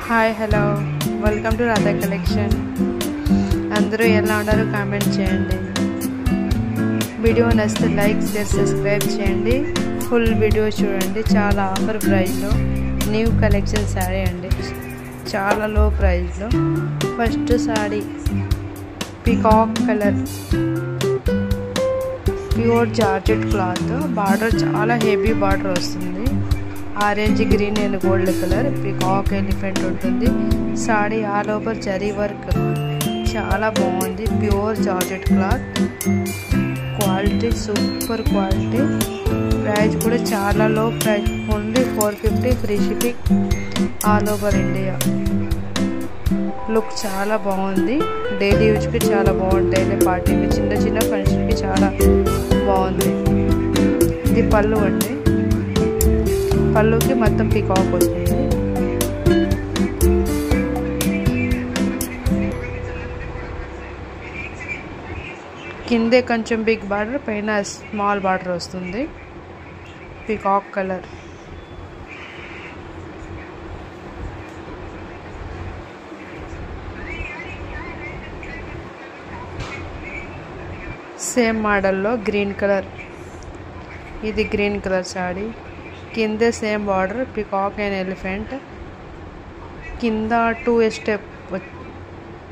Hi hello welcome to Radha collection. అందరూ ఎలా ఉన్నారో కామెంట్ చేయండి. వీడియో నచ్చితే లైక్ షేర్ సబ్స్క్రైబ్ చేయండి. ఫుల్ వీడియో చూడండి. చాలా ఆఫర్ ప్రైస్లో న్యూ కలెక్షన్ శారీ అండి, చాలా లో ప్రైస్లో. First sari peacock colour pure georgette cloth, border చాలా హెవీ బార్డర్ వస్తుంది. Orange green and gold colour peacock elephant ఉంటుంది. Sari all over zari work చాలా బాగుంది. Pure georgette cloth, quality super quality. Price కూడా చాలా low price, only 450 free shipping all over India. Look చాలా బాగుంది. Daily యూజ్కి చాలా బాగుంటాయి. పార్టీకి చిన్న చిన్న ఫంక్షన్కి చాలా బాగుంది. ఇది పళ్ళు అండి, పళ్ళుకి మొత్తం పీకాక్ వస్తుంది. కిందే కొంచెం బిగ్ బార్డర్, పైన స్మాల్ బార్డర్ వస్తుంది. Peacock colour. సేమ్ మోడల్లో గ్రీన్ కలర్, ఇది గ్రీన్ కలర్ సారీ. కింద same border, peacock and elephant. కింద 2 స్టెప్,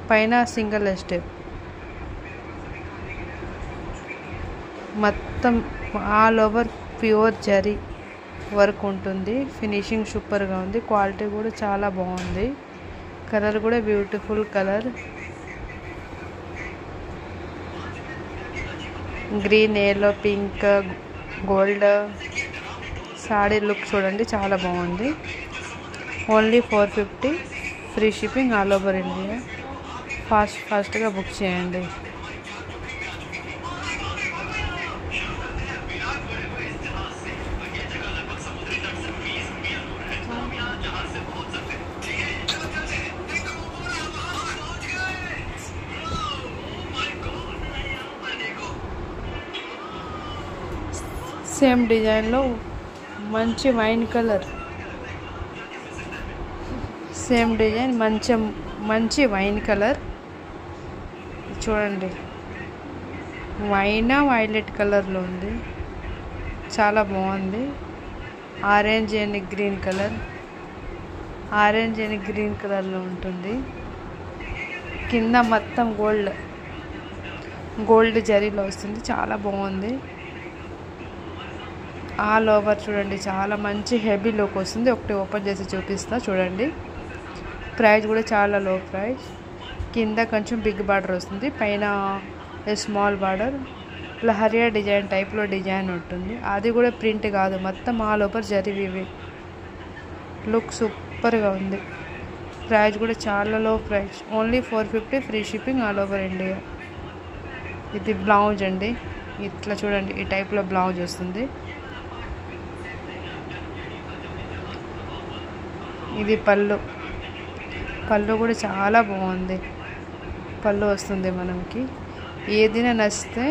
పైన సింగిల్ స్టెప్. మొత్తం all over pure zari work ఉంటుంది. ఫినిషింగ్ సూపర్గా ఉంది. క్వాలిటీ కూడా చాలా బాగుంది. కలర్ కూడా beautiful colour. Green, yellow, pink, gold. Saree look చూడండి, చాలా బాగుంది. Only 450 free shipping all over India. ఫాస్ట్గా బుక్ చేయండి. సేమ్ డిజైన్లో మంచి వైన్ కలర్, సేమ్ డిజైన్ మంచి వైన్ కలర్ చూడండి. వైన్ వైలెట్ కలర్లో ఉంది, చాలా బాగుంది. Orange and green colour, orange and green కలర్లో ఉంటుంది. కింద మొత్తం గోల్డ్ జరీలో వస్తుంది, చాలా బాగుంది. ఆల్ ఓవర్ చూడండి, చాలా మంచి హెవీ లుక్ వస్తుంది. ఒకటి ఓపెన్ చేసి చూపిస్తా చూడండి. ప్రైస్ కూడా చాలా లో ప్రైస్. కింద కొంచెం బిగ్ బార్డర్ వస్తుంది, పైన స్మాల్ బార్డర్. లహరియా డిజైన్ టైప్లో డిజైన్ ఉంటుంది. అది కూడా ప్రింట్ కాదు, మొత్తం ఆల్ ఓవర్ జరివి. లుక్ సూపర్గా ఉంది. ప్రైస్ కూడా చాలా low price, only 450 free shipping all over India. ఇది బ్లౌజ్ అండి, ఇట్లా చూడండి, ఈ టైప్లో బ్లౌజ్ వస్తుంది. ఇది పళ్ళు కూడా చాలా బాగుంది. పళ్ళు వస్తుంది మనకి. ఏదైనా నచ్చితే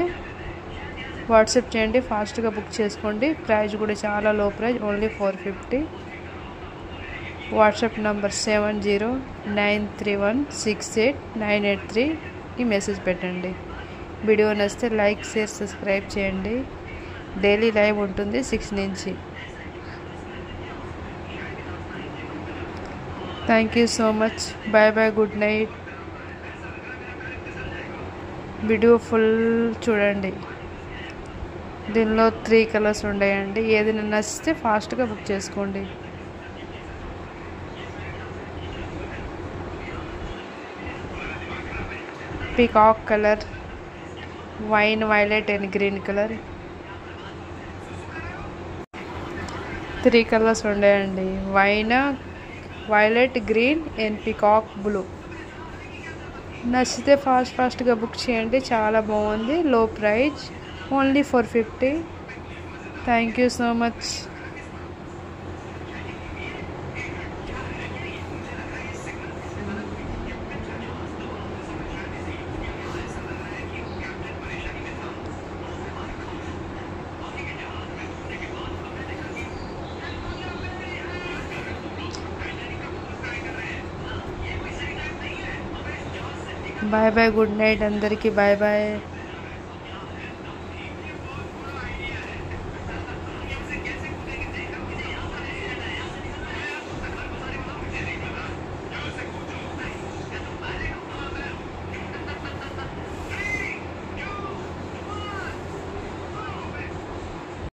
వాట్సాప్ చేయండి, ఫాస్ట్గా బుక్ చేసుకోండి. ప్రైస్ కూడా చాలా low price, only 450. WhatsApp number 7093168983కి మెసేజ్ పెట్టండి. వీడియో నచ్చితే లైక్ షేర్ సబ్స్క్రైబ్ చేయండి. డైలీ లైవ్ ఉంటుంది 6 నుంచి. Thank you so much. Bye bye, good night. Video full చూడండి. దీనిలో 3 కలర్స్ ఉన్నాయండి. ఏదైనా నచ్చితే ఫాస్ట్గా బుక్ చేసుకోండి. Peacock colour, wine violet and green colour. 3 colours ఉన్నాయండి. Wine violet, green and peacock blue. నచ్చితే ఫాస్ట్గా బుక్ చేయండి. చాలా బాగుంది. Low price, only 450. Thank you so much. Bye bye, good night అందరికీ, బాయ్ బాయ్.